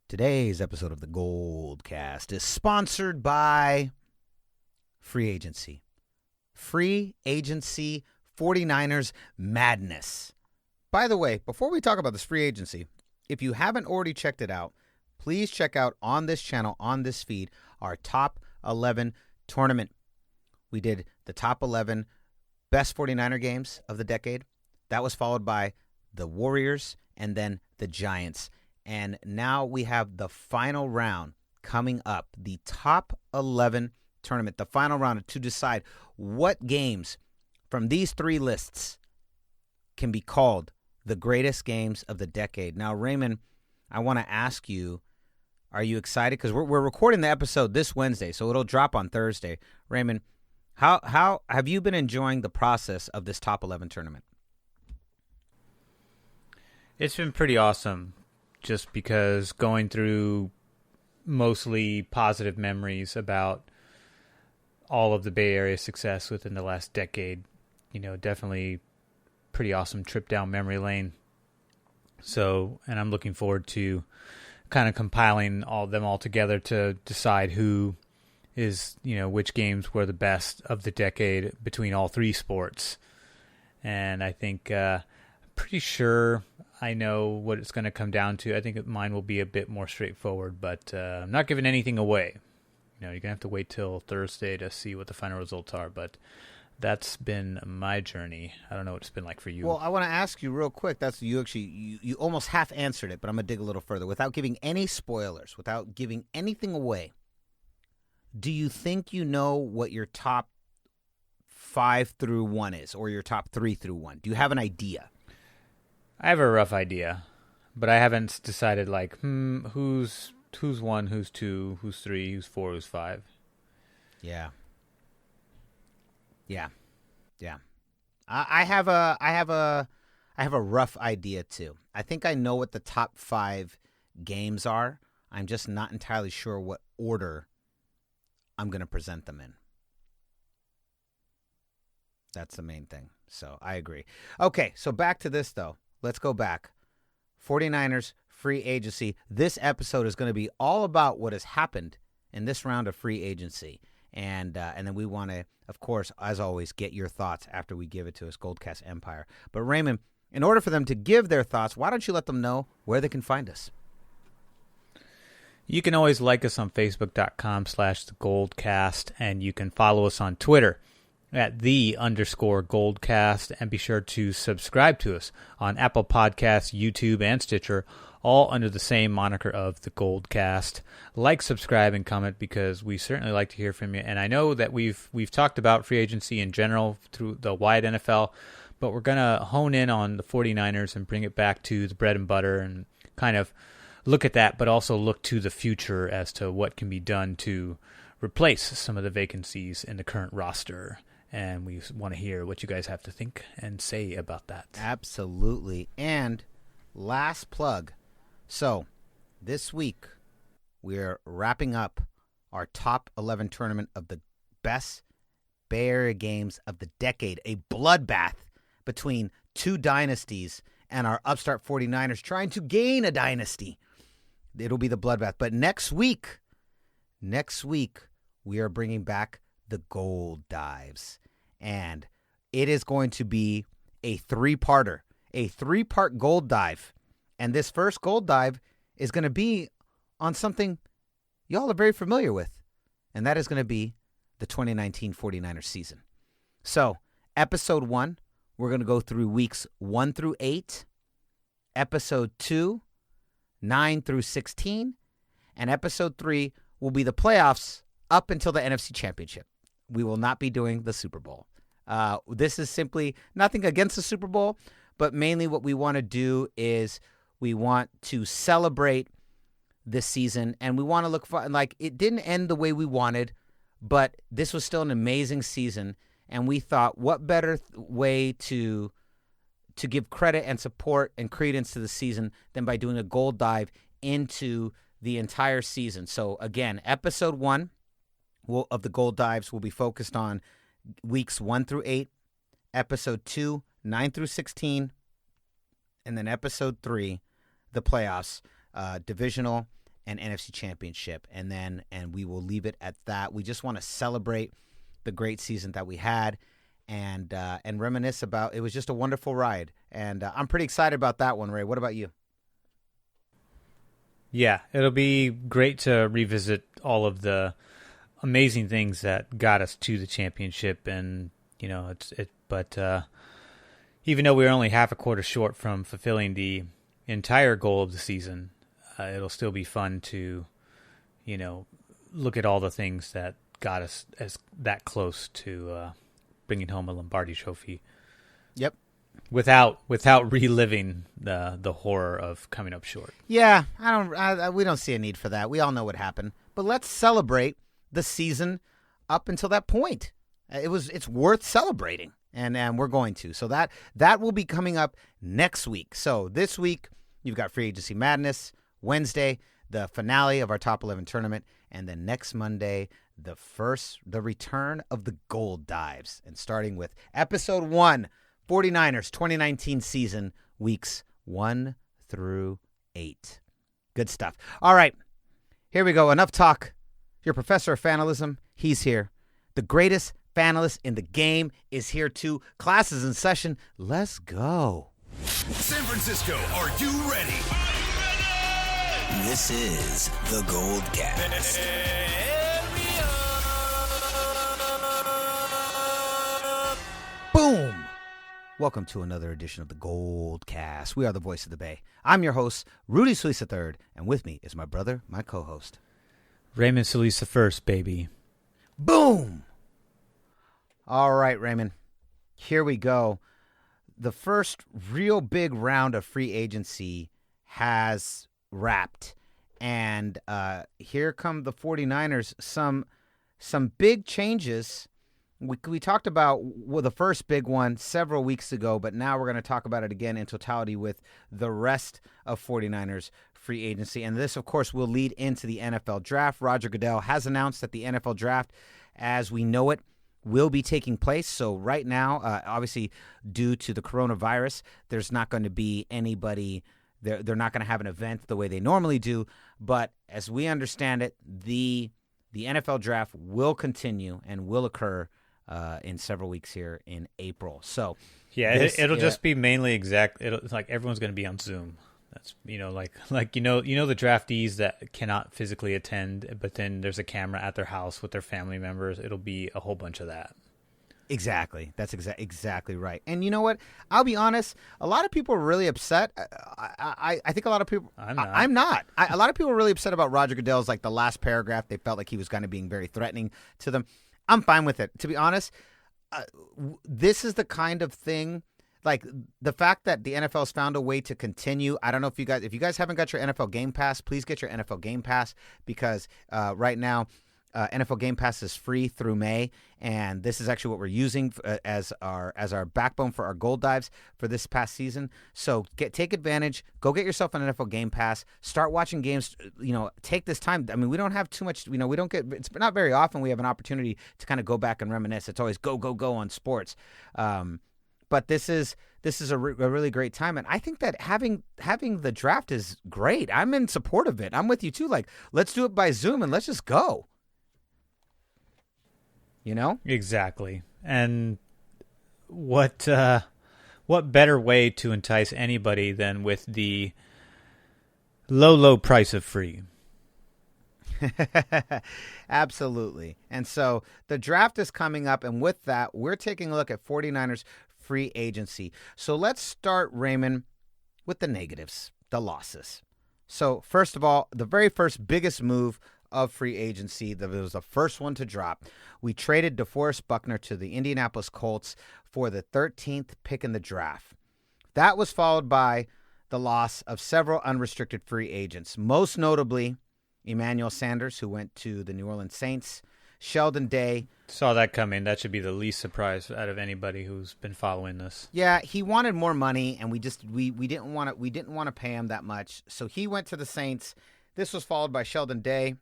Today's episode of the GoldCast is sponsored by Free Agency. Free Agency 49ers Madness. By the way, before we talk about this free agency, if you haven't already checked it out, please check out on this channel, on this feed, our Top 11 tournament. We did the Top 11 best 49er games of the decade. That was followed by the Warriors and then the Giants. And now we have the final round coming up, the Top 11 tournament, the final round to decide what games from these three lists can be called the greatest games of the decade. Now, Raymond, I want to ask you, are you excited? Because we're recording the episode this Wednesday, so it'll drop on Thursday. Raymond, how have you been enjoying the process of this Top 11 tournament? It's been pretty awesome. Just because going through mostly positive memories about all of the Bay Area success within the last decade, definitely pretty awesome trip down memory lane. So, and I'm looking forward to kind of compiling all of them all together to decide who is, which games were the best of the decade between all three sports. And I think, pretty sure I know what it's going to come down to. I think mine will be a bit more straightforward, but I'm not giving anything away. You're going to have to wait till Thursday to see what the final results are, but that's been my journey. I don't know what it's been like for you. Well, I want to ask you real quick. You almost half answered it, but I'm going to dig a little further. Without giving any spoilers, without giving anything away, do you think you know what your top 5 through 1 is, or your top 3 through 1? Do you have an idea? I have a rough idea, but I haven't decided who's 1, who's 2, who's 3, who's 4, who's 5. Yeah. I have a rough idea too. I think I know what the top 5 games are. I'm just not entirely sure what order I'm going to present them in. That's the main thing. So I agree. Okay, so back to this though. Let's go back. 49ers free agency. This episode is going to be all about what has happened in this round of free agency. And then we want to, of course, as always, get your thoughts after we give it to us, GoldCast Empire. But Raymond, in order for them to give their thoughts, why don't you let them know where they can find us? You can always like us on Facebook.com/theGoldCast, and you can follow us on Twitter at _Goldcast, and be sure to subscribe to us on Apple Podcasts, YouTube, and Stitcher, all under the same moniker of the GoldCast. Like, subscribe, and comment, because we certainly like to hear from you. And I know that we've talked about free agency in general through the wide NFL, but we're going to hone in on the 49ers and bring it back to the bread and butter and kind of look at that, but also look to the future as to what can be done to replace some of the vacancies in the current roster. And we want to hear what you guys have to think and say about that. Absolutely. And last plug. So this week we're wrapping up our top 11 tournament of the best Bay Area games of the decade. A bloodbath between two dynasties and our upstart 49ers trying to gain a dynasty. It'll be the bloodbath. But next week we are bringing back the Gold Dives. And it is going to be a 3-parter, a 3-part Gold Dive. And this first Gold Dive is going to be on something y'all are very familiar with. And that is going to be the 2019 49ers season. So, episode 1, we're going to go through weeks 1 through 8. Episode 2, 9 through 16. And episode 3 will be the playoffs up until the NFC Championship. We will not be doing the Super Bowl. This is simply nothing against the Super Bowl, but mainly what we want to do is we want to celebrate this season, and we want to look for, like, it didn't end the way we wanted, but this was still an amazing season, and we thought, what better way to give credit and support and credence to the season than by doing a gold dive into the entire season. So, again, episode 1 of the Gold Dives will be focused on weeks 1 through 8, episode 2, 9 through 16, and then episode 3, the playoffs, divisional and NFC Championship, and we will leave it at that. We just want to celebrate the great season that we had, and reminisce about. It was just a wonderful ride, and I'm pretty excited about that one, Ray. What about you? Yeah, it'll be great to revisit all of the amazing things that got us to the championship, and but even though we were only half a quarter short from fulfilling the entire goal of the season, it'll still be fun to, look at all the things that got us as that close to bringing home a Lombardi Trophy. Yep. Without reliving the horror of coming up short. Yeah, we don't see a need for that. We all know what happened, but let's celebrate the season up until that point. It's worth celebrating, and we're going to. So that will be coming up next week. So this week you've got Free Agency Madness. Wednesday, the finale of our Top 11 tournament, and then next Monday, the return of the Gold Dives, and starting with episode 1. 49ers 2019 season, weeks 1 through 8. Good stuff. All right, here we go. Enough talk. Your professor of fanalism, he's here. The greatest fanalist in the game is here too. Class is in session. Let's go. San Francisco, are you ready? This is the GoldCast. Boom. Welcome to another edition of the GoldCast. We are the voice of the Bay. I'm your host, Rudy Solis III, and with me is my brother, my co-host, Raymond Solis I, baby. Boom! All right, Raymond. Here we go. The first real big round of free agency has wrapped, and here come the 49ers. Some big changes. We talked about the first big one several weeks ago, but now we're going to talk about it again in totality with the rest of 49ers free agency. And this, of course, will lead into the NFL draft. Roger Goodell has announced that the NFL draft, as we know it, will be taking place. So right now, obviously, due to the coronavirus, there's not going to be anybody. They're not going to have an event the way they normally do. But as we understand it, the NFL draft will continue and will occur in several weeks here in April. So yeah, it'll just be mainly it's like everyone's going to be on Zoom. That's the draftees that cannot physically attend, but then there's a camera at their house with their family members. It'll be a whole bunch of that. Exactly. That's exactly right. And you know what? I'll be honest. A lot of people are really upset. I think a lot of people. I'm not. A lot of people are really upset about Roger Goodell's the last paragraph. They felt like he was kind of being very threatening to them. I'm fine with it. To be honest, this is the kind of thing, like the fact that the NFL has found a way to continue. I don't know if you guys haven't got your NFL Game Pass, please get your NFL Game Pass, because right now NFL Game Pass is free through May, and this is actually what we're using as our backbone for our gold dives for this past season. So take advantage. Go get yourself an NFL Game Pass. Start watching games. Take this time. I mean, we don't have too much. We don't get. It's not very often we have an opportunity to kind of go back and reminisce. It's always go on sports. But this is a really great time, and I think that having the draft is great. I'm in support of it. I'm with you too. Let's do it by Zoom and let's just go. Exactly. And what better way to entice anybody than with the low price of free? Absolutely. And so the draft is coming up, and with that, we're taking a look at 49ers free agency. So let's start, Raymond, with the negatives, the losses. So first of all, the very first biggest move of free agency, that was the first one to drop. We traded Deforest Buckner to the Indianapolis Colts for the 13th pick in the draft. That was followed by the loss of several unrestricted free agents, most notably Emmanuel Sanders, who went to the New Orleans Saints, Sheldon Day. Saw that coming. That should be the least surprise out of anybody who's been following this. Yeah, he wanted more money, and we didn't want to pay him that much, so he went to the Saints. This was followed by Sheldon Day,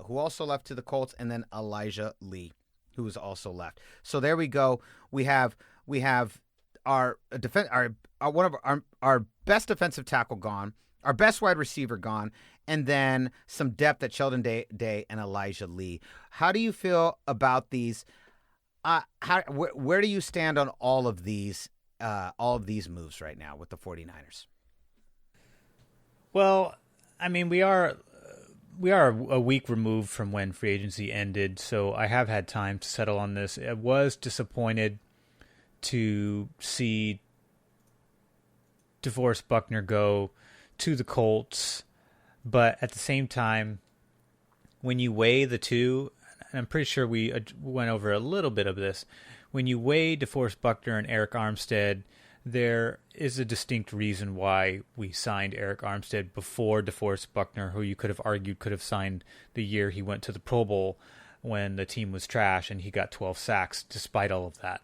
who also left to the Colts, and then Elijah Lee, who was also left. So there we go. We have our best defensive tackle gone, our best wide receiver gone, and then some depth at Sheldon Day and Elijah Lee. How do you feel about these? Where do you stand on all of these moves right now with the 49ers? Well, I mean, we are a week removed from when free agency ended, so I have had time to settle on this. I was disappointed to see Deforest Buckner go to the Colts, but at the same time, when you weigh the two, and I'm pretty sure we went over a little bit of this, when you weigh Deforest Buckner and Arik Armstead, there is a distinct reason why we signed Arik Armstead before Deforest Buckner, who you could have argued could have signed the year he went to the Pro Bowl when the team was trash and he got 12 sacks despite all of that,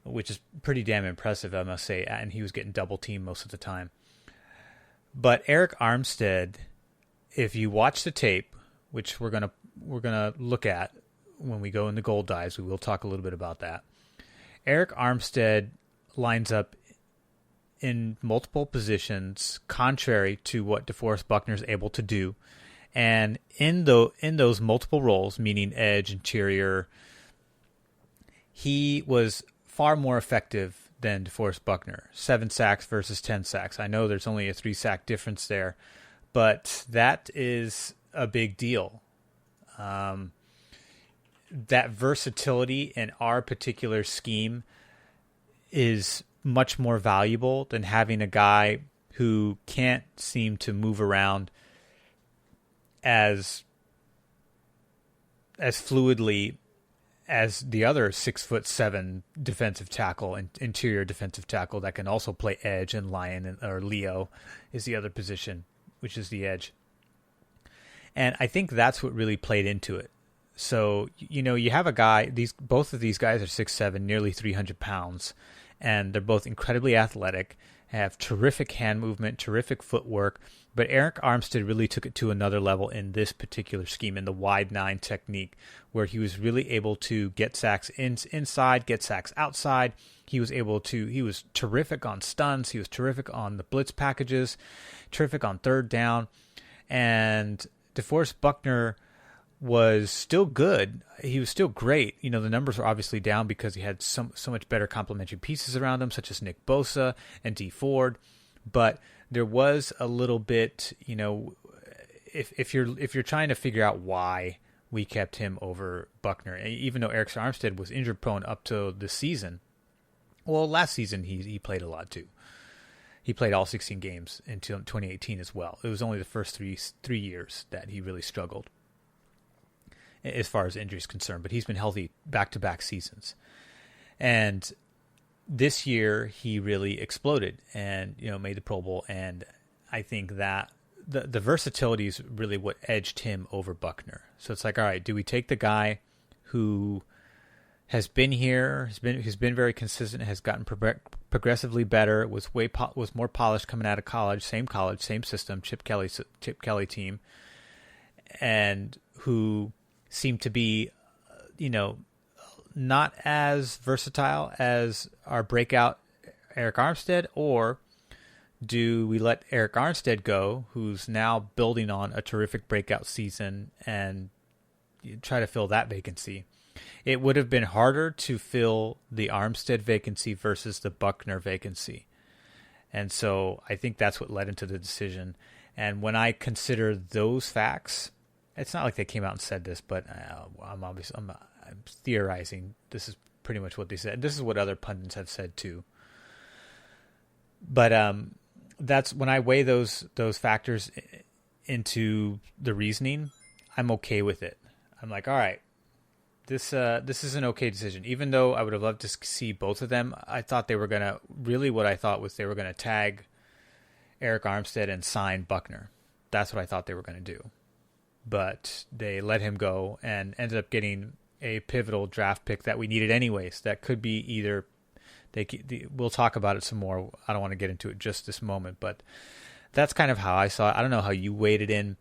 which is pretty damn impressive, I must say, and he was getting double teamed most of the time. But Arik Armstead, if you watch the tape, which we're gonna look at when we go in the gold dives, we will talk a little bit about that. Arik Armstead lines up in multiple positions, contrary to what Deforest Buckner is able to do, and in those multiple roles, meaning edge, interior, he was far more effective than Deforest Buckner. 7 sacks versus 10 sacks. I know there's only a 3-sack difference there, but that is a big deal. That versatility in our particular scheme is much more valuable than having a guy who can't seem to move around as fluidly as the other 6'7" defensive tackle and interior defensive tackle that can also play edge, and Lion or Leo is the other position, which is the edge. And I think that's what really played into it. So, you have a guy, both of these guys are 6'7", nearly 300 pounds, and they're both incredibly athletic, have terrific hand movement, terrific footwork, but Arik Armstead really took it to another level in this particular scheme, in the wide 9 technique, where he was really able to get sacks inside, get sacks outside. He was terrific on stuns, he was terrific on the blitz packages, terrific on third down, and Deforest Buckner was still good. He was still great. The numbers were obviously down because he had so much better complementary pieces around him, such as Nick Bosa and D Ford. But there was a little bit, if you're trying to figure out why we kept him over Buckner, even though Arik Armstead was injury prone up to the season. Well, last season he played a lot too. He played all 16 games until 2018 as well. It was only the first three years that he really struggled as far as injury is concerned, but he's been healthy back-to-back seasons. And this year he really exploded and, made the Pro Bowl. And I think that the versatility is really what edged him over Buckner. So it's like, all right, do we take the guy who has been here, has been very consistent, has gotten progressively better, was more polished coming out of college, same system, Chip Kelly team, and who seemed to be, not as versatile as our breakout Arik Armstead, or do we let Arik Armstead go, who's now building on a terrific breakout season, and try to fill that vacancy? It would have been harder to fill the Armstead vacancy versus the Buckner vacancy. And so I think that's what led into the decision. And when I consider those facts, it's not like they came out and said this, but I'm theorizing. This is pretty much what they said. This is what other pundits have said too. But that's when I weigh those factors into the reasoning, I'm okay with it. I'm like, all right, this is an okay decision. Even though I would have loved to see both of them, I thought they were gonna tag Arik Armstead and sign Buckner. That's what I thought they were gonna do. But they let him go and ended up getting a pivotal draft pick that we needed anyways. That could be either we'll talk about it some more. I don't want to get into it just this moment, but that's kind of how I saw it. I don't know how you weighed it in,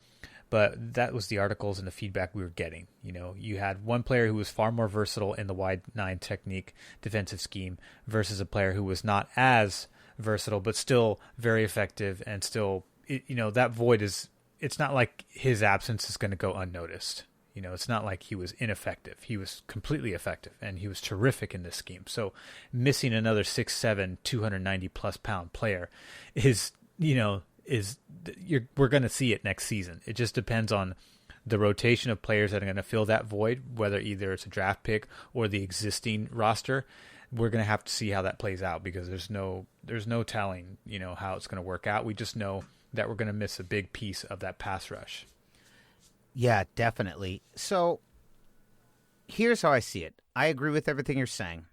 but that was the articles and the feedback we were getting. You had one player who was far more versatile in the wide 9 technique defensive scheme versus a player who was not as versatile, but still very effective, and still, that void is it's not like his absence is going to go unnoticed. You know, it's not like he was ineffective. He was completely effective, and he was terrific in this scheme. So missing another 6'7", 290-plus pound player we're going to see it next season. It just depends on the rotation of players that are going to fill that void, whether either it's a draft pick or the existing roster. We're going to have to see how that plays out, because there's no telling, how it's going to work out. We just know that we're going to miss a big piece of that pass rush. Yeah, definitely. So here's how I see it. I agree with everything you're saying.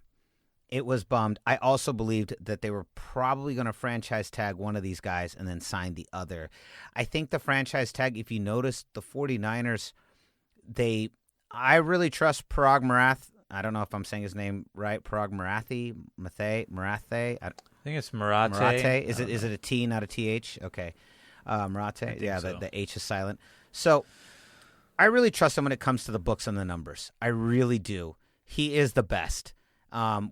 It was bummed. I also believed that they were probably going to franchise tag one of these guys and then sign the other. I think the franchise tag, if you notice, the 49ers, I really trust Parag Marath. I don't know if I'm saying his name right. Parag Marathe. I think it's Marate. Marate. Is it a T, not a TH? Okay. Marate. Yeah, so. The H is silent. So I really trust him when it comes to the books and the numbers. I really do. He is the best. No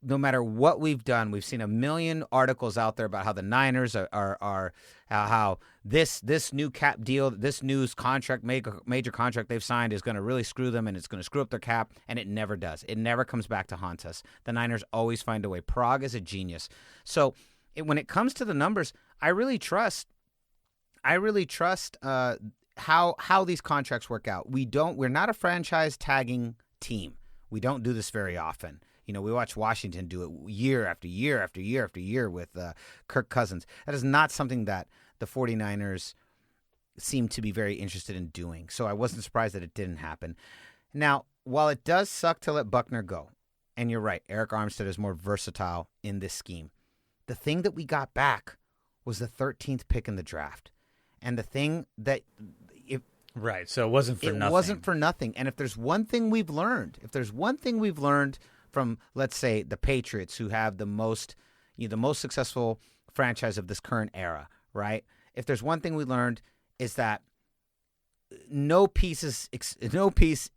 matter what we've done, we've seen a million articles out there about how the Niners are how this new cap deal, this new contract, major contract they've signed is going to really screw them, and it's going to screw up their cap, and it never does. It never comes back to haunt us. The Niners always find a way. Prague is a genius. So when it comes to the numbers, I really trust how these contracts work out. We're not a franchise tagging team. We don't do this very often. We watch Washington do it year after year after year after year with Kirk Cousins. That is not something that the 49ers seem to be very interested in doing. So I wasn't surprised that it didn't happen. Now, while it does suck to let Buckner go, and you're right, Arik Armstead is more versatile in this scheme, the thing that we got back was the 13th pick in the draft. And the thing that right, so it wasn't for nothing. It wasn't for nothing. And if there's one thing we've learned from, let's say, the Patriots, who have the most successful franchise of this current era, right? If there's one thing we learned, is that no piece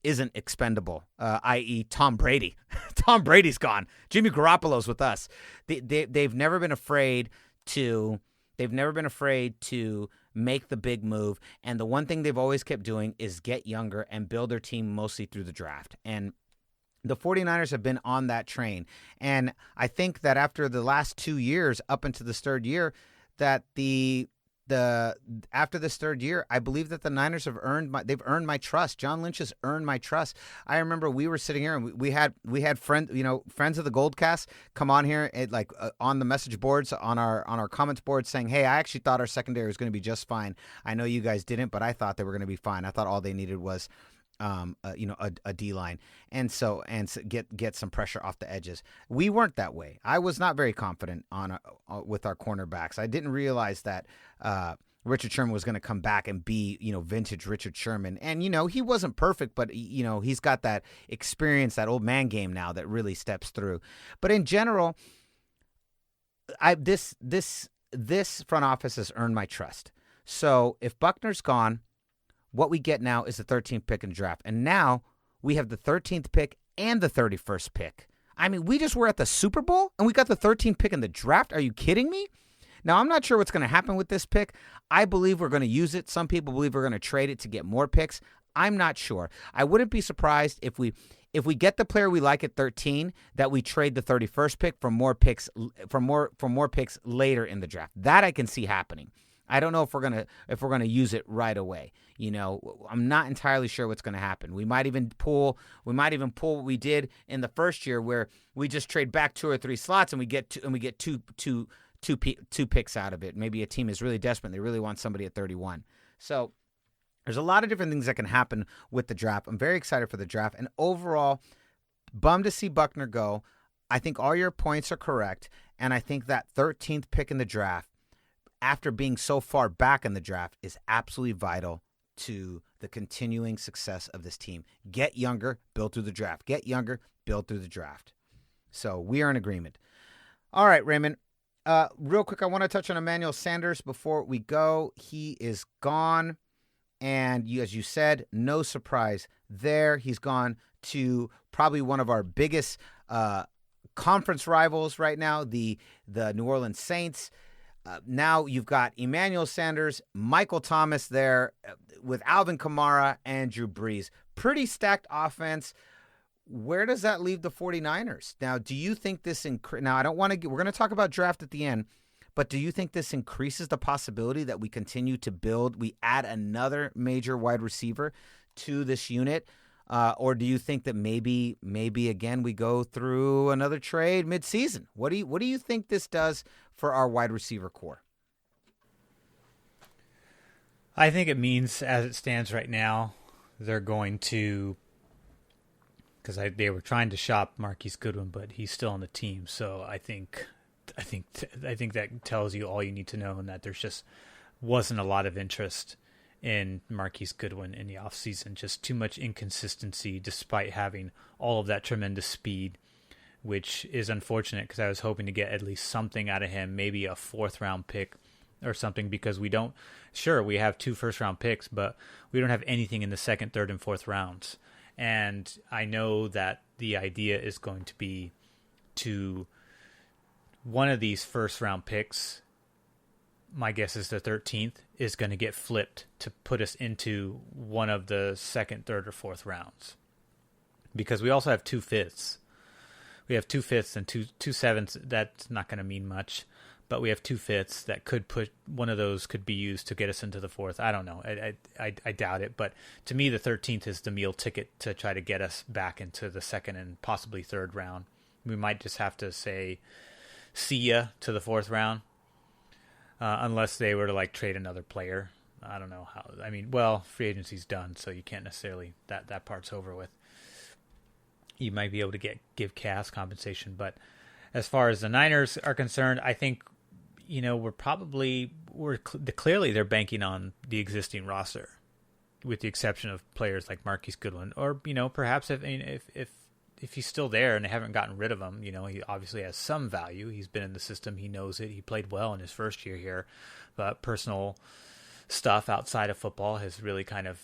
isn't expendable, i.e. Tom Brady. Tom Brady's gone. Jimmy Garoppolo's with us. They've never been afraid to make the big move. And the one thing they've always kept doing is get younger and build their team mostly through the draft. And the 49ers have been on that train. And I think that after the last 2 years, up into this third year, that after this third year, I believe that the Niners have earned my trust. John Lynch has earned my trust. I remember we were sitting here and we had friends of the GoldCast come on here on the message boards, on our comments boards, saying, "Hey, I actually thought our secondary was going to be just fine. I know you guys didn't, but I thought they were going to be fine. I thought all they needed was a D-line and get some pressure off the edges." We weren't that way. I was not very confident with our cornerbacks. I didn't realize that Richard Sherman was going to come back and be, vintage Richard Sherman. And, he wasn't perfect, but, he's got that experience, that old man game now that really steps through. But in general, this front office has earned my trust. So if Buckner's gone, what we get now is the 13th pick in the draft. And now we have the 13th pick and the 31st pick. I mean, we just were at the Super Bowl and we got the 13th pick in the draft. Are you kidding me? Now, I'm not sure what's going to happen with this pick. I believe we're going to use it. Some people believe we're going to trade it to get more picks. I'm not sure. I wouldn't be surprised if we get the player we like at 13, that we trade the 31st pick for more picks later in the draft. That I can see happening. I don't know if we're gonna use it right away. I'm not entirely sure what's going to happen. We might even pull what we did in the first year, where we just trade back 2 or 3 slots and we get two picks out of it. Maybe a team is really desperate and they really want somebody at 31. So there's a lot of different things that can happen with the draft. I'm very excited for the draft, and overall, bummed to see Buckner go. I think all your points are correct, and I think that 13th pick in the draft, after being so far back in the draft, is absolutely vital to the continuing success of this team. Get younger, build through the draft. Get younger, build through the draft. So we are in agreement. All right, Raymond. Real quick, I want to touch on Emmanuel Sanders before we go. He is gone, and as you said, no surprise there. He's gone to probably one of our biggest conference rivals right now, the New Orleans Saints. Now you've got Emmanuel Sanders, Michael Thomas there with Alvin Kamara and Drew Brees. Pretty stacked offense. Where does that leave the 49ers? Now, do you think this now I don't want to we're going to talk about draft at the end, but do you think this increases the possibility that we continue to build, we add another major wide receiver to this unit? Or do you think that maybe again we go through another trade midseason? What do you think this does for our wide receiver core? I think it means, as it stands right now, they're going to, because they were trying to shop Marquise Goodwin, but he's still on the team. So I think that tells you all you need to know, and that there's just wasn't a lot of interest in Marquise Goodwin in the offseason. Just too much inconsistency despite having all of that tremendous speed, which is unfortunate because I was hoping to get at least something out of him, maybe a 4th-round pick or something, because we have 2 first-round picks, but we don't have anything in the 2nd, 3rd, and 4th rounds. And I know that the idea is going to be to one of these first-round picks, my guess is the 13th, is going to get flipped to put us into one of the 2nd, 3rd, or 4th rounds. Because we also have 2 5ths. We have 2 5ths and 2 7ths. That's not going to mean much. But we have 2 5ths that could put, one of those could be used to get us into the 4th. I don't know. I doubt it. But to me, the 13th is the meal ticket to try to get us back into the 2nd and possibly 3rd round. We might just have to say, see ya to the 4th round. Unless they were to like trade another player. I don't know how. I mean, well, free agency's done, so you can't necessarily, that part's over with. You might be able to give Cass compensation, but as far as the Niners are concerned, I think, clearly they're banking on the existing roster, with the exception of players like Marquise Goodwin, or perhaps if he's still there and they haven't gotten rid of him, he obviously has some value. He's been in the system. He knows it. He played well in his first year here. But personal stuff outside of football has really kind of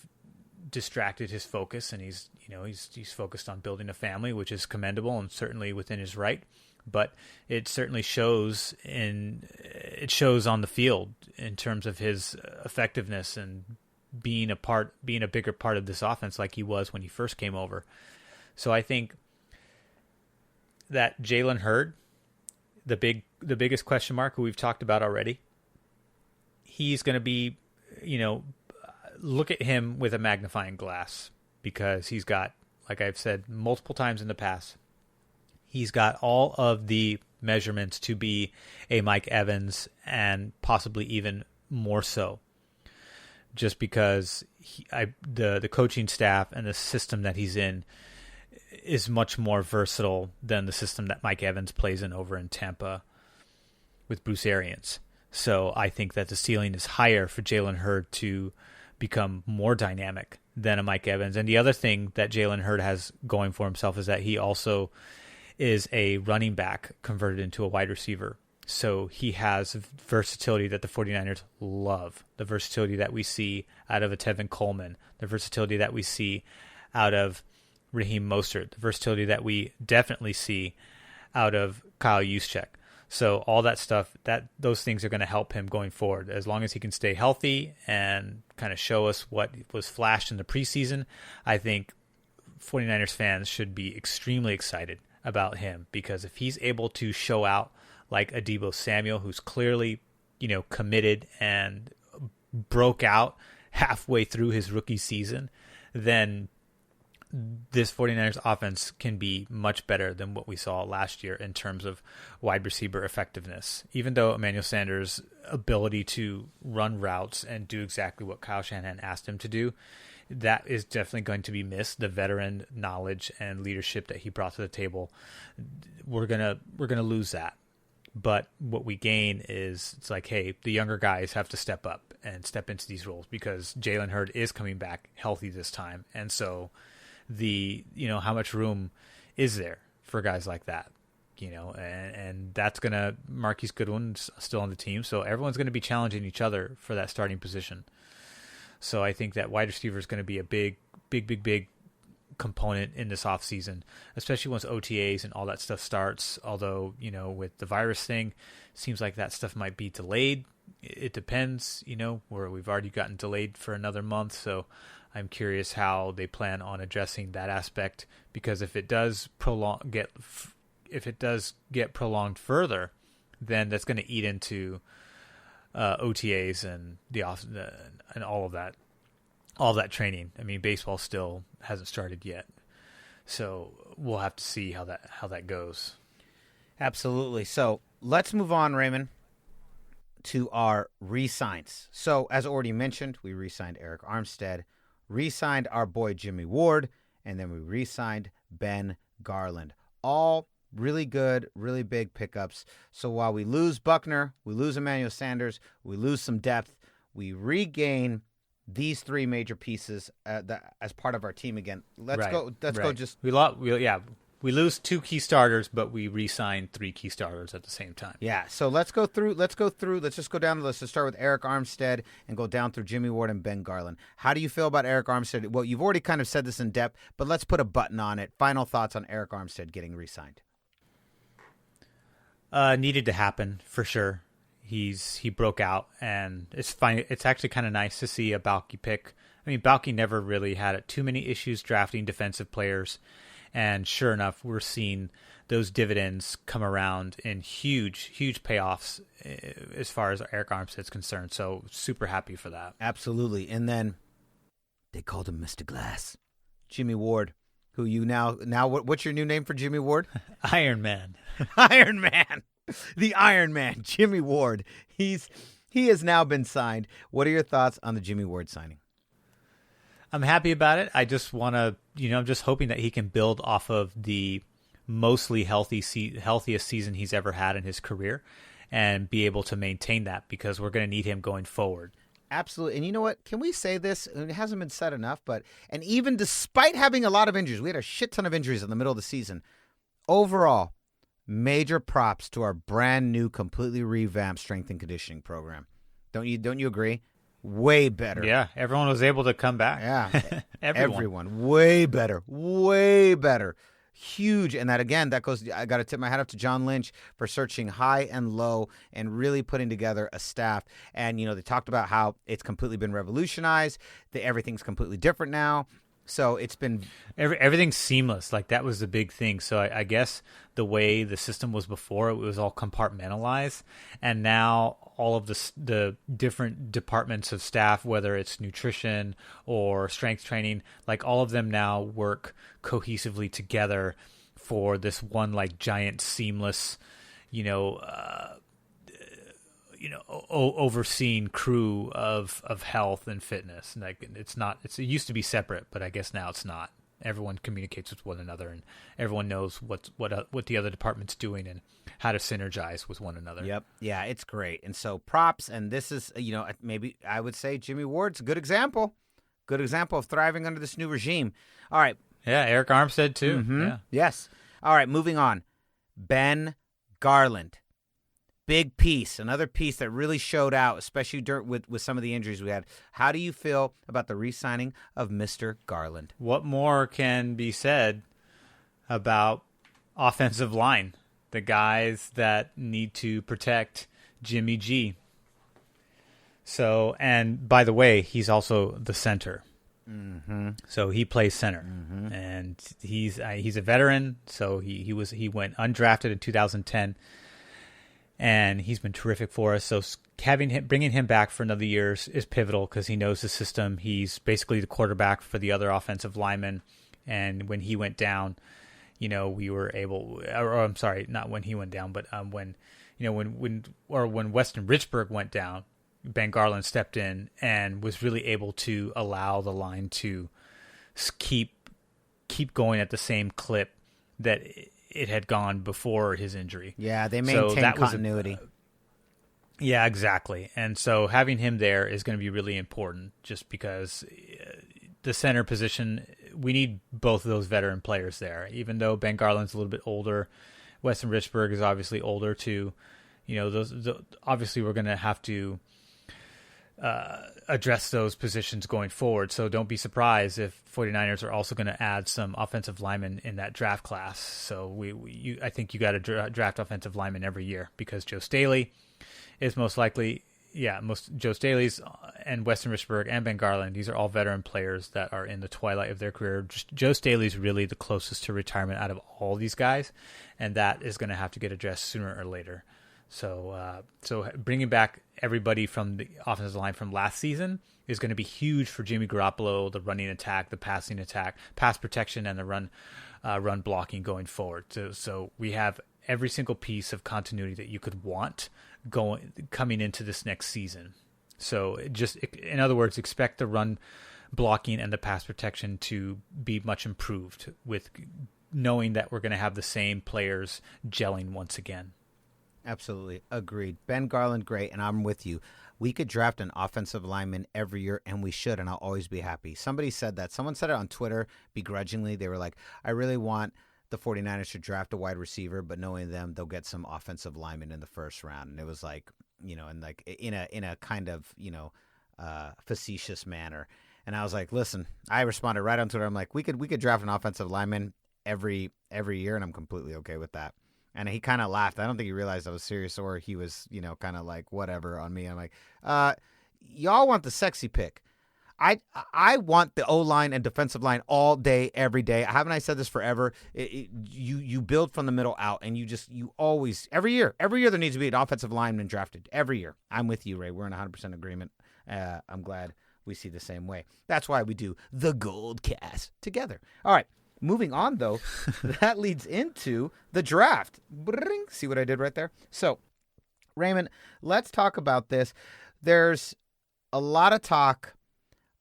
distracted his focus. And he's focused on building a family, which is commendable and certainly within his right. But it certainly shows on the field in terms of his effectiveness and being a bigger part of this offense like he was when he first came over. So I think that Jalen Hurd, the biggest question mark, who we've talked about already, he's going to be, look at him with a magnifying glass, because he's got, like I've said multiple times in the past, he's got all of the measurements to be a Mike Evans, and possibly even more so, just because the coaching staff and the system that he's in is much more versatile than the system that Mike Evans plays in over in Tampa with Bruce Arians. So I think that the ceiling is higher for Jalen Hurd to become more dynamic than a Mike Evans. And the other thing that Jalen Hurd has going for himself is that he also is a running back converted into a wide receiver. So he has versatility that the 49ers love. The versatility that we see out of a Tevin Coleman, the versatility that we see out of Raheem Mostert, the versatility that we definitely see out of Kyle Juszczyk. So all that stuff, those things are going to help him going forward. As long as he can stay healthy and kind of show us what was flashed in the preseason, I think 49ers fans should be extremely excited about him, because if he's able to show out like a Deebo Samuel, who's clearly, committed and broke out halfway through his rookie season, then this 49ers offense can be much better than what we saw last year in terms of wide receiver effectiveness. Even though Emmanuel Sanders' ability to run routes and do exactly what Kyle Shanahan asked him to do, that is definitely going to be missed. The veteran knowledge and leadership that he brought to the table, we're gonna lose that. But what we gain is, it's like, hey, the younger guys have to step up and step into these roles, because Jalen Hurd is coming back healthy this time, and so how much room is there for guys like that, and that's going to, Marquise Goodwin's still on the team, so everyone's going to be challenging each other for that starting position. So I think that wide receiver is going to be a big component in this offseason, especially once OTAs and all that stuff starts. Although, with the virus thing, seems like that stuff might be delayed. It depends, where we've already gotten delayed for another month. So I'm curious how they plan on addressing that aspect, because if it does get prolonged further, then that's going to eat into OTAs and and all of that training. I mean, baseball still hasn't started yet, so we'll have to see how that goes. Absolutely. So let's move on, Raymond, to our re-signs. So as already mentioned, we re-signed Arik Armstead, re-signed our boy Jimmy Ward, and then we re-signed Ben Garland. All really good, really big pickups. So while we lose Buckner, we lose Emmanuel Sanders, we lose some depth, we regain these three major pieces as part of our team again. Let's go. Just we lose two key starters, but we re-sign three key starters at the same time. Yeah. So let's go through. Let's just go down the list. Let's start with Arik Armstead and go down through Jimmy Ward and Ben Garland. How do you feel about Arik Armstead? Well, you've already kind of said this in depth, but let's put a button on it. Final thoughts on Arik Armstead getting re-signed. Needed to happen for sure. He broke out, and it's fine. It's actually kind of nice to see a Balky pick. I mean, Balky never really had too many issues drafting defensive players, and sure enough, we're seeing those dividends come around in huge payoffs as far as Arik Armstead's concerned. So super happy for that. Absolutely. And then they called him Mr. Glass, Jimmy Ward, who you now what's your new name for Jimmy Ward? Iron Man. Iron Man. The Iron Man, Jimmy Ward. He has now been signed. What are your thoughts on the Jimmy Ward signing? I'm happy about it. I just want to, I'm just hoping that he can build off of the mostly healthiest season he's ever had in his career and be able to maintain that, because we're going to need him going forward. Absolutely. And you know what? Can we say this? It hasn't been said enough, and even despite having a lot of injuries, we had a shit ton of injuries in the middle of the season. Overall, major props to our brand new, completely revamped strength and conditioning program. Don't you agree? Way better. Yeah, everyone was able to come back. Yeah, everyone. Way better. Huge. And that goes, I got to tip my hat up to John Lynch for searching high and low and really putting together a staff. And, they talked about how it's completely been revolutionized, that everything's completely different now. So it's been everything's seamless. Like, that was the big thing. So I guess the way the system was before, it was all compartmentalized, and now all of the different departments of staff, whether it's nutrition or strength training, like all of them now work cohesively together for this one like giant seamless, overseeing crew of health and fitness. Like, it used to be separate, but I guess now it's not. Everyone communicates with one another, and everyone knows what the other department's doing and how to synergize with one another. Yep. Yeah, it's great. And so props, and this is, maybe I would say Jimmy Ward's a good example of thriving under this new regime. All right. Yeah, Arik Armstead too. Mm-hmm. Yeah. Yes. All right, moving on. Ben Garland. Big piece, another piece that really showed out, especially with some of the injuries we had. How do you feel about the re-signing of Mr. Garland? What more can be said about offensive line, the guys that need to protect Jimmy G? So, and by the way, he's also the center. Mm-hmm. So he plays center, and he's a veteran. So he went undrafted in 2010. And he's been terrific for us. So bringing him back for another year is pivotal, because he knows the system. He's basically the quarterback for the other offensive linemen. And when he went down, we were able. Or I'm sorry, not when he went down, but when Weston Richburg went down, Ben Garland stepped in and was really able to allow the line to keep going at the same clip that it had gone before his injury. Yeah, they maintained continuity. Yeah, exactly. And so having him there is going to be really important, just because the center position, we need both of those veteran players there. Even though Ben Garland's a little bit older, Weston Richburg is obviously older too. Obviously we're going to have to address those positions going forward. So don't be surprised if 49ers are also going to add some offensive linemen in that draft class. So I think you got to draft offensive linemen every year because Joe Staley is most likely, Joe Staley's and Weston Richburg and Ben Garland. These are all veteran players that are in the twilight of their career. Joe Staley's really the closest to retirement out of all these guys, and that is going to have to get addressed sooner or later. So bringing back everybody from the offensive line from last season is going to be huge for Jimmy Garoppolo, the running attack, the passing attack, pass protection, and the run blocking going forward. So we have every single piece of continuity that you could want coming into this next season. So just, in other words, expect the run blocking and the pass protection to be much improved with knowing that we're going to have the same players gelling once again. Absolutely. Agreed. Ben Garland, great, and I'm with you. We could draft an offensive lineman every year, and we should, and I'll always be happy. Somebody said that. Someone said it on Twitter begrudgingly. They were like, I really want the 49ers to draft a wide receiver, but knowing them, they'll get some offensive lineman in the first round. And it was like, and like in a kind of, facetious manner. And I was like, listen, I responded right on Twitter. I'm like, we could draft an offensive lineman every year, and I'm completely okay with that. And he kind of laughed. I don't think he realized I was serious, or he was, kind of like whatever on me. I'm like, y'all want the sexy pick. I want the O-line and defensive line all day, every day. Haven't I said this forever? You build from the middle out, and you always, every year there needs to be an offensive lineman drafted. Every year. I'm with you, Ray. We're in 100% agreement. I'm glad we see the same way. That's why we do the GoldCast together. All right. Moving on, though, that leads into the draft. See what I did right there? So, Raymond, let's talk about this. There's a lot of talk,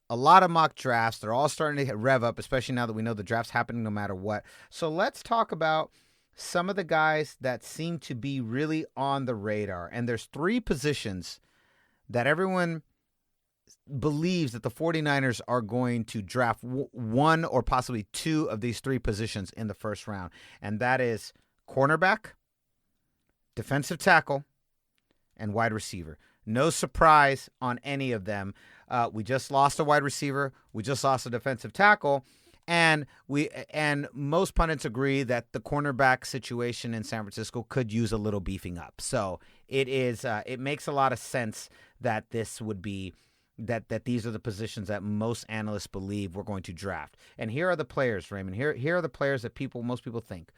a lot of mock drafts. They're all starting to rev up, especially now that we know the draft's happening no matter what. So let's talk about some of the guys that seem to be really on the radar. And there's 3 positions that everyone believes that the 49ers are going to draft one or possibly 2 of these 3 positions in the first round. And that is cornerback, defensive tackle, and wide receiver. No surprise on any of them. We just lost a wide receiver. We just lost a defensive tackle. And most pundits agree that the cornerback situation in San Francisco could use a little beefing up. So it makes a lot of sense that this would be that these are the positions that most analysts believe we're going to draft. And here are the players, Raymond. Here are the players that most people think.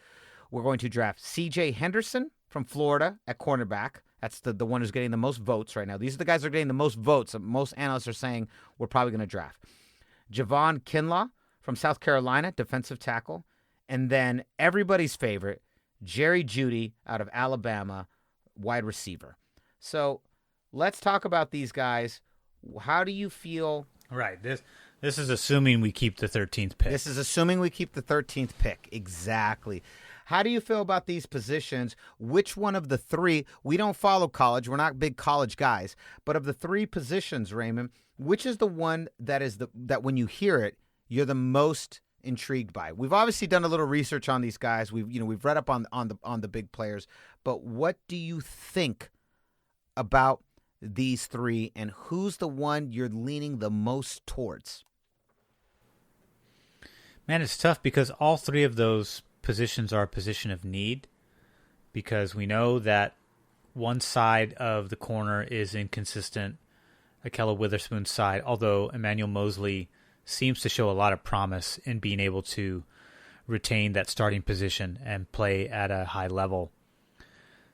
We're going to draft C.J. Henderson from Florida at cornerback. That's the one who's getting the most votes right now. These are the guys that are getting the most votes. Most analysts are saying we're probably going to draft. Javon Kinlaw from South Carolina, defensive tackle. And then everybody's favorite, Jerry Jeudy out of Alabama, wide receiver. So let's talk about these guys. How do you feel? Right. This is assuming we keep the 13th pick. This is assuming we keep the 13th pick. Exactly. How do you feel about these positions? Which one of the 3? We don't follow college. We're not big college guys. But of the 3 positions, Raymond, which is the one that when you hear it, you're the most intrigued by? We've obviously done a little research on these guys. We've read up on the big players. But what do you think about these 3, and who's the one you're leaning the most towards? Man, it's tough because all 3 of those positions are a position of need, because we know that one side of the corner is inconsistent, Ahkello Witherspoon's side, although Emmanuel Mosley seems to show a lot of promise in being able to retain that starting position and play at a high level.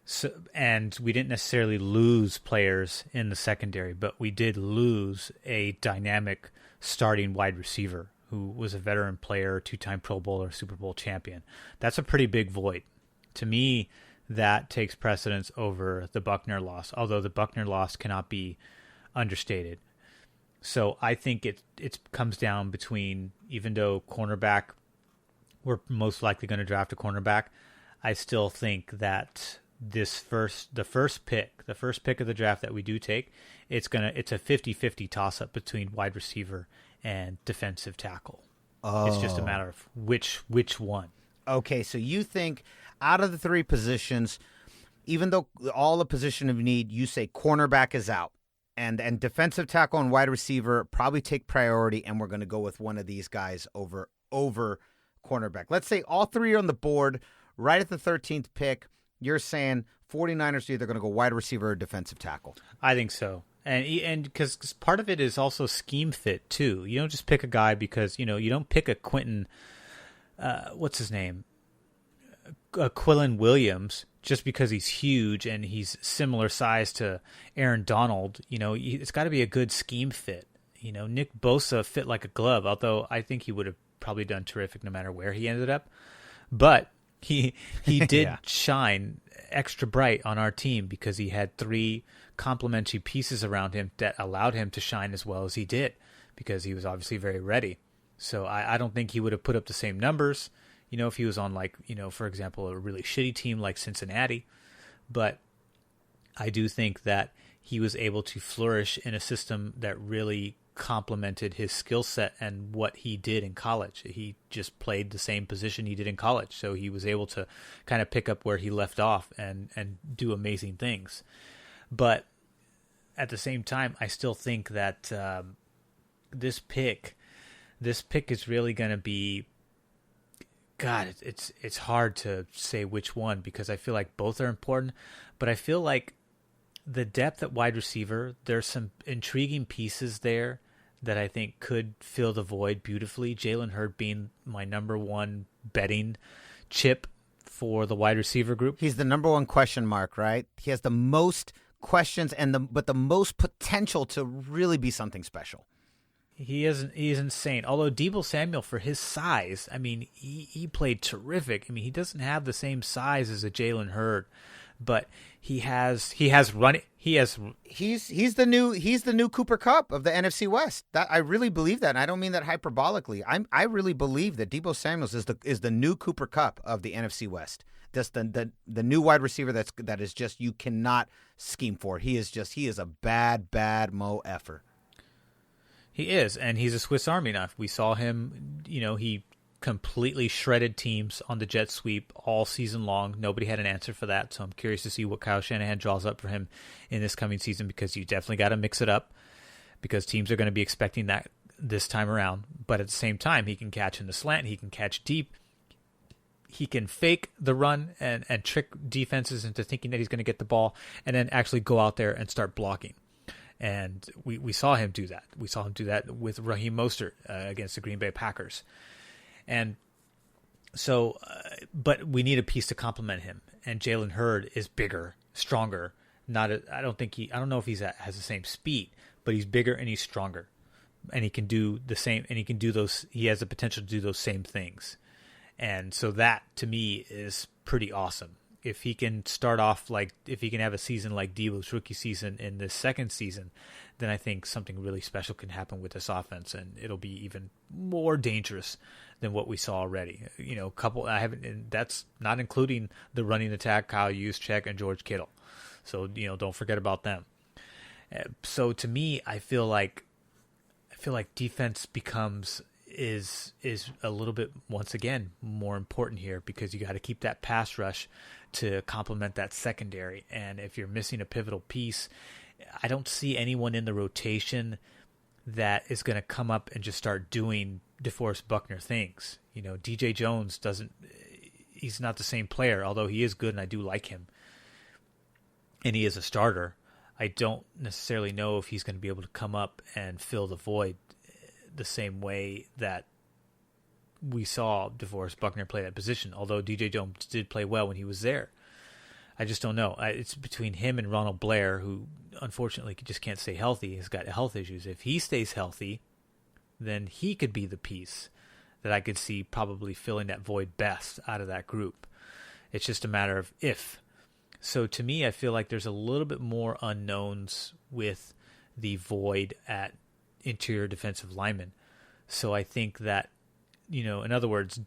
So, and we didn't necessarily lose players in the secondary, but we did lose a dynamic starting wide receiver who was a veteran player, 2-time Pro Bowler, Super Bowl champion. That's a pretty big void. To me, that takes precedence over the Buckner loss, although the Buckner loss cannot be understated. So I think it comes down between, even though cornerback, we're most likely going to draft a cornerback, I still think that the first pick of the draft that we do take, it's a 50-50 toss up between wide receiver and defensive tackle. Oh. It's just a matter of which one. Okay, so you think out of the 3 positions, even though all the position of need, you say cornerback is out. And defensive tackle and wide receiver probably take priority, and we're going to go with one of these guys over cornerback. Let's say all three are on the board right at the 13th pick. You're saying 49ers are either going to go wide receiver or defensive tackle. I think so. And because part of it is also scheme fit, too. You don't just pick a guy because, you don't pick a Quentin, what's his name? Quillen Williams just because he's huge and he's similar size to Aaron Donald. It's got to be a good scheme fit. Nick Bosa fit like a glove, although I think he would have probably done terrific no matter where he ended up. But he did shine extra bright on our team because he had three complementary pieces around him that allowed him to shine as well as he did because he was obviously very ready. So I don't think he would have put up the same numbers, if he was on for example, a really shitty team like Cincinnati. But I do think that he was able to flourish in a system that really complemented his skill set and what he did in college. He just played the same position he did in college. So he was able to kind of pick up where he left off and do amazing things. But at the same time, I still think that this pick is really going to be, God, it's hard to say which one because I feel like both are important, but I feel like the depth at wide receiver, there's some intriguing pieces there that I think could fill the void beautifully. Jalen Hurd being my number one betting chip for the wide receiver group. He's the number one question mark, right? He has the most questions but the most potential to really be something special. He's insane. Although Deebo Samuel, for his size, he played terrific. He doesn't have the same size as a Jalen Hurd, but he's the new Cooper Kupp of the NFC West. That I really believe that, and I don't mean that hyperbolically. I really believe that Deebo Samuel is the new Cooper Kupp of the NFC West. That's the new wide receiver that is just you cannot scheme for. He is a bad Mo effer. He is, and he's a Swiss Army knife. We saw him, he completely shredded teams on the jet sweep all season long. Nobody had an answer for that, so I'm curious to see what Kyle Shanahan draws up for him in this coming season because you definitely got to mix it up because teams are going to be expecting that this time around. But at the same time, he can catch in the slant, he can catch deep, he can fake the run and trick defenses into thinking that he's going to get the ball and then actually go out there and start blocking. And we saw him do that. We saw him do that with Raheem Mostert against the Green Bay Packers. And so, but we need a piece to complement him. And Jalen Hurd is bigger, stronger. I don't know if has the same speed, but he's bigger and he's stronger. And he can do the same, and he has the potential to do those same things. And so that, to me, is pretty awesome. If he can start off if he can have a season like Deebo's rookie season in this second season, then I think something really special can happen with this offense, and it'll be even more dangerous than what we saw already. That's not including the running attack, Kyle Juszczyk and George Kittle. So, don't forget about them. So to me, I feel like defense is a little bit, once again, more important here because you got to keep that pass rush to complement that secondary. And if you're missing a pivotal piece, I don't see anyone in the rotation that is going to come up and just start doing Deforest Buckner things. DJ Jones he's not the same player, although he is good and I do like him. And he is a starter. I don't necessarily know if he's going to be able to come up and fill the void the same way that we saw Deforest Buckner play that position, although DJ Jones did play well when he was there. I just don't know. It's between him and Ronald Blair, who unfortunately just can't stay healthy. He's got health issues. If he stays healthy, then he could be the piece that I could see probably filling that void best out of that group. It's just a matter of if. So to me, I feel like there's a little bit more unknowns with the void at interior defensive lineman. So I think that, in other words,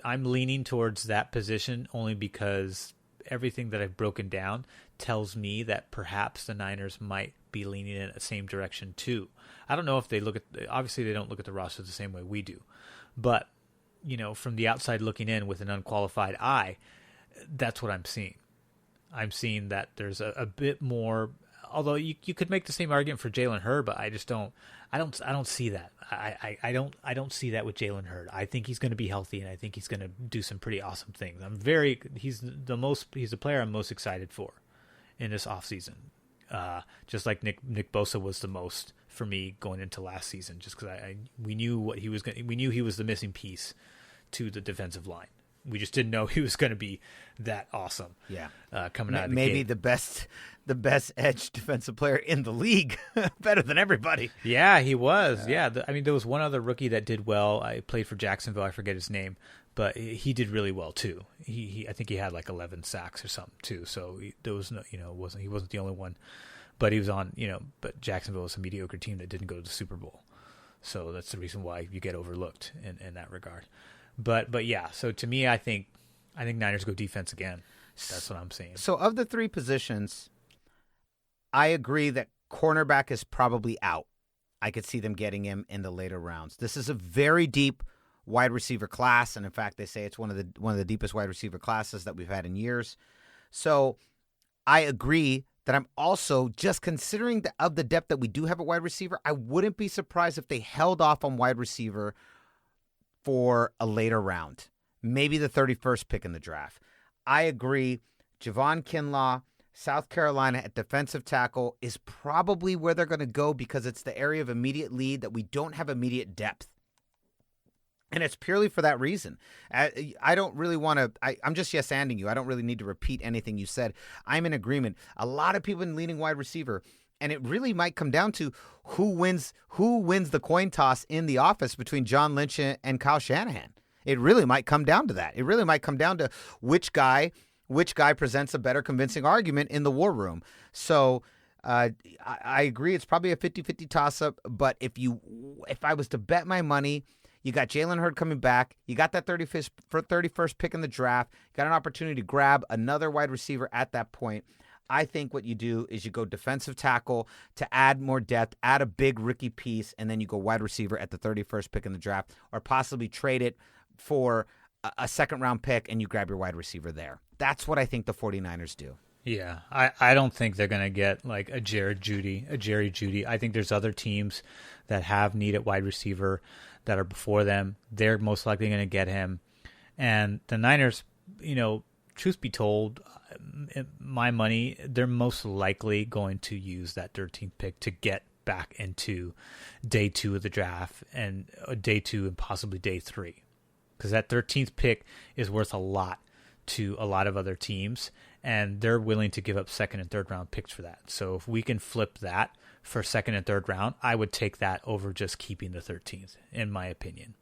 I'm leaning towards that position only because everything that I've broken down tells me that perhaps the Niners might be leaning in the same direction too. I don't know if obviously they don't look at the roster the same way we do, but, from the outside looking in with an unqualified eye, that's what I'm seeing. I'm seeing that there's a bit more although you could make the same argument for Jalen Hurd, but I just don't. I don't see that. I don't see that with Jalen Hurd. I think he's going to be healthy, and I think he's going to do some pretty awesome things. He's the player I'm most excited for in this offseason. Just like Nick Bosa was the most for me going into last season, just because we knew what he was we knew he was the missing piece to the defensive line. We just didn't know he was going to be that awesome. Yeah, coming out of the maybe gate. the best edge defensive player in the league, better than everybody. Yeah, he was. Yeah, there was one other rookie that did well. I played for Jacksonville. I forget his name, but he did really well too. I think he had like 11 sacks or something too. So there was no, he wasn't the only one, but he was on. But Jacksonville was a mediocre team that didn't go to the Super Bowl, so that's the reason why you get overlooked in that regard. But yeah, so to me, I think Niners go defense again. That's what I'm saying. So of the three positions, I agree that cornerback is probably out. I could see them getting him in the later rounds. This is a very deep wide receiver class, and in fact, they say it's one of the deepest wide receiver classes that we've had in years. So I agree that I'm also just considering the depth that we do have at wide receiver. I wouldn't be surprised if they held off on wide receiver for a later round, maybe the 31st pick in the draft. I agree. Javon Kinlaw, South Carolina at defensive tackle is probably where they're going to go because it's the area of immediate lead that we don't have immediate depth. And it's purely for that reason. I don't really want to, I'm just yes-anding you. I don't really need to repeat anything you said. I'm in agreement. A lot of people in leading wide receiver, and it really might come down to who wins the coin toss in the office between John Lynch and Kyle Shanahan. It really might come down to that. It really might come down to which guy presents a better convincing argument in the war room. So I agree it's probably a 50-50 toss-up, but if I was to bet my money, you got Jalen Hurd coming back. You got that 31st pick in the draft. You got an opportunity to grab another wide receiver at that point. I think what you do is you go defensive tackle to add more depth, add a big rookie piece, and then you go wide receiver at the 31st pick in the draft, or possibly trade it for a second-round pick and you grab your wide receiver there. That's what I think the 49ers do. Yeah, I don't think they're going to get like a Jerry Jeudy. I think there's other teams that have need at wide receiver that are before them. They're most likely going to get him. And the Niners, truth be told, my money, they're most likely going to use that 13th pick to get back into day 2 of the draft and day 2 and possibly day 3. Because that 13th pick is worth a lot to a lot of other teams, and they're willing to give up second and third round picks for that. So if we can flip that for second and third round, I would take that over just keeping the 13th, in my opinion.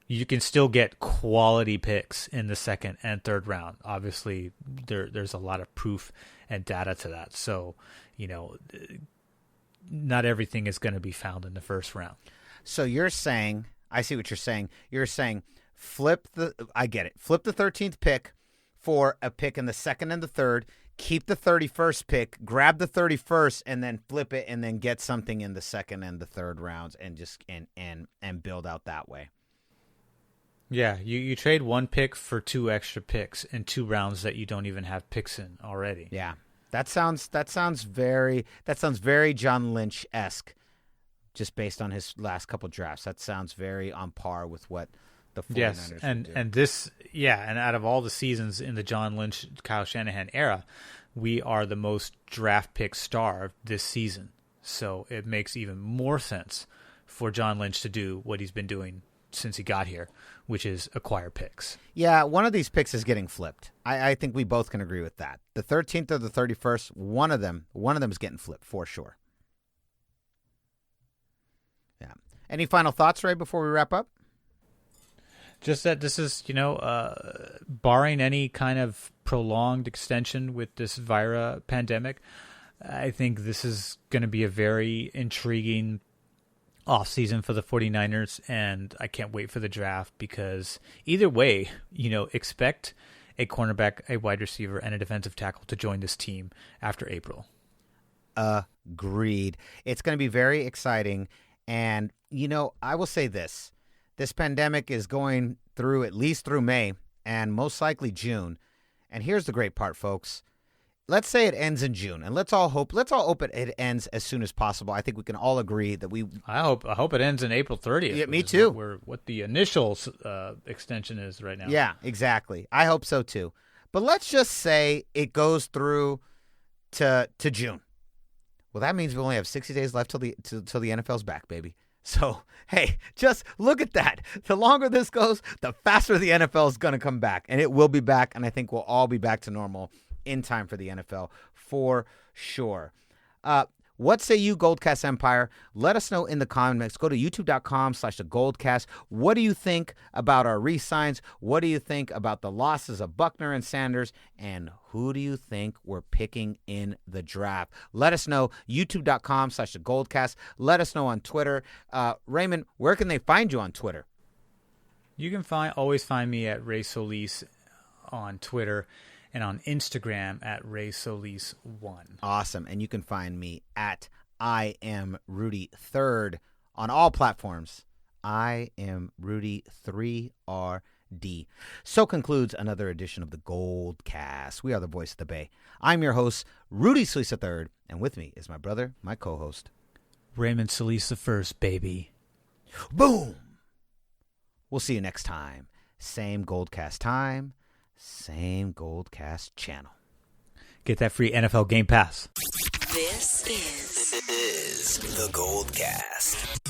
You can still get quality picks in the second and third round. Obviously, there's a lot of proof and data to that. So, not everything is going to be found in the first round. So you're saying, I see what you're saying. You're saying I get it. Flip the 13th pick for a pick in the second and the third. Keep the 31st pick, grab the 31st, and then flip it, and then get something in the second and the third rounds, and just and build out that way. Yeah, you trade one pick for 2 extra picks in 2 rounds that you don't even have picks in already. Yeah, that sounds very John Lynch-esque, just based on his last couple drafts. That sounds very on par with what the 49ers would do. And this, and out of all the seasons in the John Lynch, Kyle Shanahan era, we are the most draft pick starved this season. So it makes even more sense for John Lynch to do what he's been doing since he got here, which is acquire picks. Yeah, one of these picks is getting flipped. I think we both can agree with that. The 13th or the 31st, one of them is getting flipped for sure. Yeah. Any final thoughts, Ray, before we wrap up? Just that this is, barring any kind of prolonged extension with this pandemic, I think this is going to be a very intriguing offseason for the 49ers, and I can't wait for the draft because either way, expect a cornerback, a wide receiver, and a defensive tackle to join this team after April. Agreed. It's going to be very exciting, and, I will say this. This pandemic is going through at least through May and most likely June. And here's the great part, folks. let's say it ends in June, and let's all hope it ends as soon as possible. I think we can all agree that I hope it ends in April 30th. Yeah, me too. What the initial extension is right now. Yeah, exactly. I hope so too. But let's just say it goes through to June. Well, that means we only have 60 days left till the NFL's back, baby. So, hey, just look at that. The longer this goes, the faster the NFL is going to come back. And it will be back, and I think we'll all be back to normal in time for the NFL for sure. What say you, GoldCast Empire? Let us know in the comments. Go to youtube.com/thegoldcast. What do you think about our re-signs? What do you think about the losses of Buckner and Sanders? And who do you think we're picking in the draft? Let us know. youtube.com/thegoldcast. Let us know on Twitter. Raymond, where can they find you on Twitter? You can always find me at Ray Solis on Twitter, and on Instagram at RaySolis1. Awesome. And you can find me at I am Rudy 3rd on all platforms. I am Rudy 3RD. So concludes another edition of the GoldCast. We are the voice of the Bay. I'm your host, Rudy Solis III, and with me is my brother, my co-host, Raymond Solis I, baby. Boom! We'll see you next time. Same GoldCast time. Same GoldCast channel. Get that free NFL Game Pass. This is the GoldCast.